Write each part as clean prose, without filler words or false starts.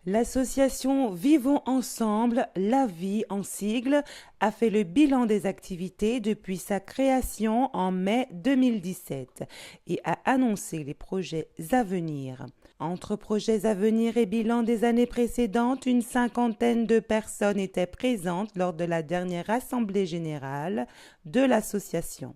L'association Vivons Ensemble, la vie en sigle, a fait le bilan des activités depuis sa création en mai 2017 et a annoncé les projets à venir. Entre projets à venir et bilan des années précédentes, une cinquantaine de personnes étaient présentes lors de la dernière assemblée générale de l'association.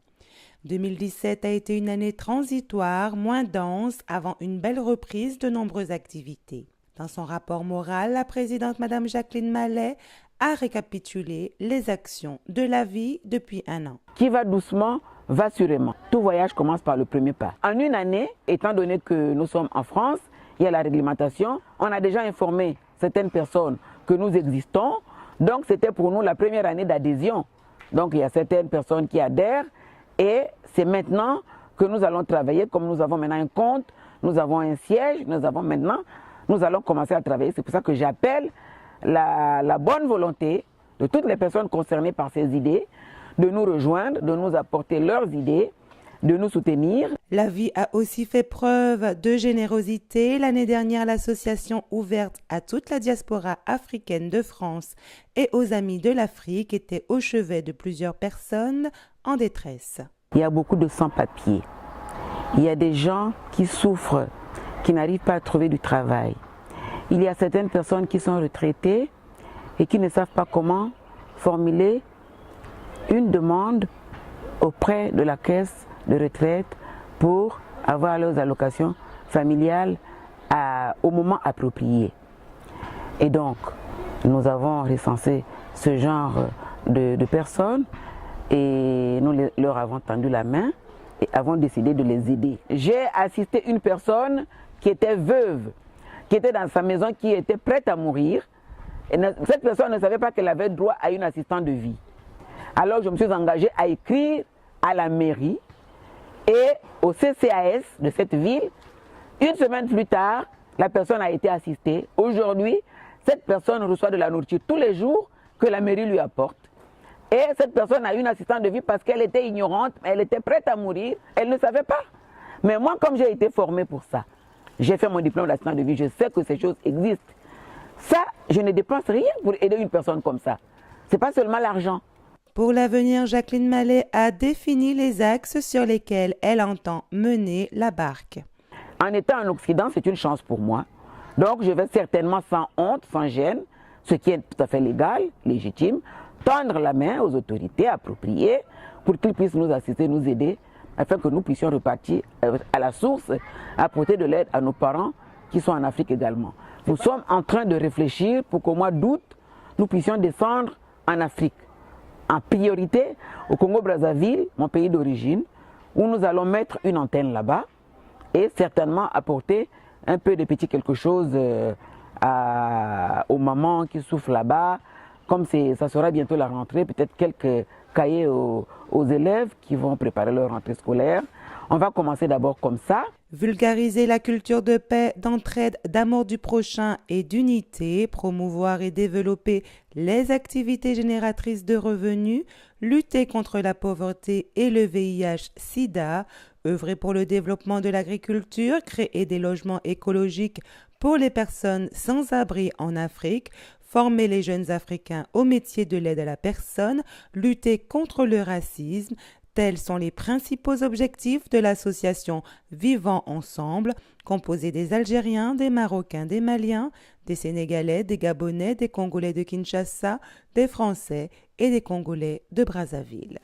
2017 a été une année transitoire, moins dense, avant une belle reprise de nombreuses activités. Dans son rapport moral, la présidente Mme Jacqueline Mallet a récapitulé les actions de la vie depuis un an. Qui va doucement, va sûrement. Tout voyage commence par le premier pas. En une année, étant donné que nous sommes en France, il y a la réglementation, on a déjà informé certaines personnes que nous existons. Donc c'était pour nous la première année d'adhésion. Donc il y a certaines personnes qui adhèrent et c'est maintenant que nous allons travailler. Comme nous avons maintenant un compte, nous avons un siège, nous allons commencer à travailler. C'est pour ça que j'appelle la bonne volonté de toutes les personnes concernées par ces idées, de nous rejoindre, de nous apporter leurs idées, de nous soutenir. La vie a aussi fait preuve de générosité. L'année dernière, l'association ouverte à toute la diaspora africaine de France et aux amis de l'Afrique était au chevet de plusieurs personnes en détresse. Il y a beaucoup de sans-papiers. Il y a des gens qui souffrent, qui n'arrivent pas à trouver du travail. Il y a certaines personnes qui sont retraitées et qui ne savent pas comment formuler une demande auprès de la caisse de retraite pour avoir leurs allocations familiales au moment approprié. Et donc, nous avons recensé ce genre de personnes et nous leur avons tendu la main et avons décidé de les aider. J'ai assisté une personne qui était veuve, qui était dans sa maison, qui était prête à mourir. Et cette personne ne savait pas qu'elle avait droit à une assistante de vie. Alors je me suis engagée à écrire à la mairie et au CCAS de cette ville. Une semaine plus tard, la personne a été assistée. Aujourd'hui, cette personne reçoit de la nourriture tous les jours que la mairie lui apporte. Et cette personne a une assistante de vie parce qu'elle était ignorante, elle était prête à mourir, elle ne savait pas. Mais moi, comme j'ai été formée pour ça, j'ai fait mon diplôme d'assistant de vie, je sais que ces choses existent. Ça, je ne dépense rien pour aider une personne comme ça. Ce n'est pas seulement l'argent. Pour l'avenir, Jacqueline Mallet a défini les axes sur lesquels elle entend mener la barque. En étant en Occident, c'est une chance pour moi. Donc je vais certainement sans honte, sans gêne, ce qui est tout à fait légal, légitime, tendre la main aux autorités appropriées pour qu'ils puissent nous assister, nous aider, afin que nous puissions repartir à la source, apporter de l'aide à nos parents qui sont en Afrique également. Nous sommes en train de réfléchir pour qu'au mois d'août, nous puissions descendre en Afrique. En priorité au Congo-Brazzaville, mon pays d'origine, où nous allons mettre une antenne là-bas et certainement apporter un peu de petit quelque chose aux mamans qui souffrent là-bas. Comme ça sera bientôt la rentrée, peut-être quelques cahiers aux élèves qui vont préparer leur rentrée scolaire. On va commencer d'abord comme ça. Vulgariser la culture de paix, d'entraide, d'amour du prochain et d'unité, promouvoir et développer les activités génératrices de revenus, lutter contre la pauvreté et le VIH-Sida, œuvrer pour le développement de l'agriculture, créer des logements écologiques pour les personnes sans abri en Afrique, former les jeunes Africains au métier de l'aide à la personne, lutter contre le racisme. Tels sont les principaux objectifs de l'association Vivons Ensemble, composée des Algériens, des Marocains, des Maliens, des Sénégalais, des Gabonais, des Congolais de Kinshasa, des Français et des Congolais de Brazzaville.